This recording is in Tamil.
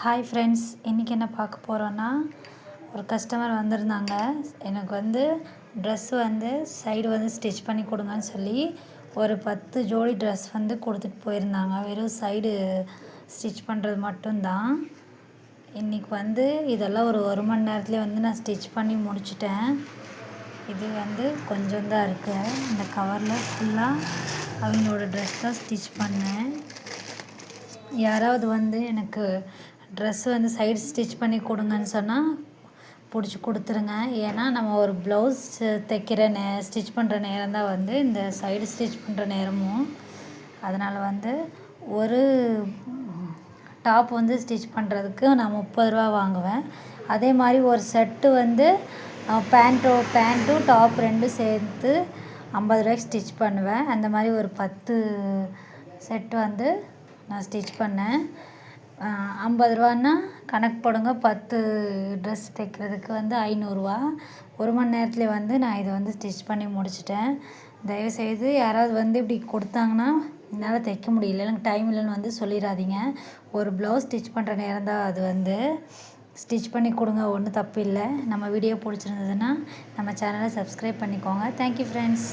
ஹாய் ஃப்ரெண்ட்ஸ், இன்றைக்கி என்ன பார்க்க போகிறோன்னா, ஒரு கஸ்டமர் வந்திருந்தாங்க. எனக்கு ட்ரெஸ் சைடு ஸ்டிச் பண்ணி கொடுங்கன்னு சொல்லி ஒரு 10 ஜோடி ட்ரெஸ் கொடுத்துட்டு போயிருந்தாங்க. வெறும் சைடு ஸ்டிச் பண்ணுறது மட்டும்தான். இன்றைக்கி இதெல்லாம் ஒரு மணி நேரத்துலேயே நான் ஸ்டிச் பண்ணி முடிச்சிட்டேன். இது கொஞ்சம் தான் இருக்குது. இந்த கவரில் ஃபுல்லாக அவங்களோட ட்ரெஸ் தான் ஸ்டிச் பண்ணேன். யாராவது எனக்கு ட்ரெஸ் சைடு ஸ்டிச் பண்ணி கொடுங்கன்னு சொன்னால் பிடிச்சி கொடுத்துருங்க. ஏன்னா நம்ம ஒரு ப்ளவுஸ் தைக்கிற ஸ்டிச் பண்ணுற நேரம் தான் இந்த சைடு ஸ்டிச் பண்ணுற நேரமும். அதனால் ஒரு டாப் ஸ்டிச் பண்ணுறதுக்கு நான் 30 ரூபா வாங்குவேன். அதே மாதிரி ஒரு செட்டு பேண்ட்டும் டாப் ரெண்டும் சேர்த்து 50 ரூபாய்க்கு ஸ்டிச் பண்ணுவேன். அந்த மாதிரி ஒரு 10 செட்டு நான் ஸ்டிச் பண்ணேன். 50 ரூபான்னா கணக்கு போடுங்க. 10 ட்ரெஸ் தைக்கிறதுக்கு 500 ரூபா. ஒரு மணி நேரத்துலேயே நான் இதை ஸ்டிச் பண்ணி முடிச்சிட்டேன். தயவுசெய்து யாராவது இப்படி கொடுத்தாங்கன்னா என்னால் தைக்க முடியல, எனக்கு டைம் இல்லைன்னு சொல்லிடாதீங்க. ஒரு ப்ளவுஸ் ஸ்டிச் பண்ணுற நேரம் தான் அது. ஸ்டிச் பண்ணி கொடுங்க, ஒன்றும் தப்பு இல்லை. நம்ம வீடியோ பிடிச்சிருந்ததுன்னா நம்ம சேனலை சப்ஸ்கிரைப் பண்ணிக்கோங்க. Thank you friends.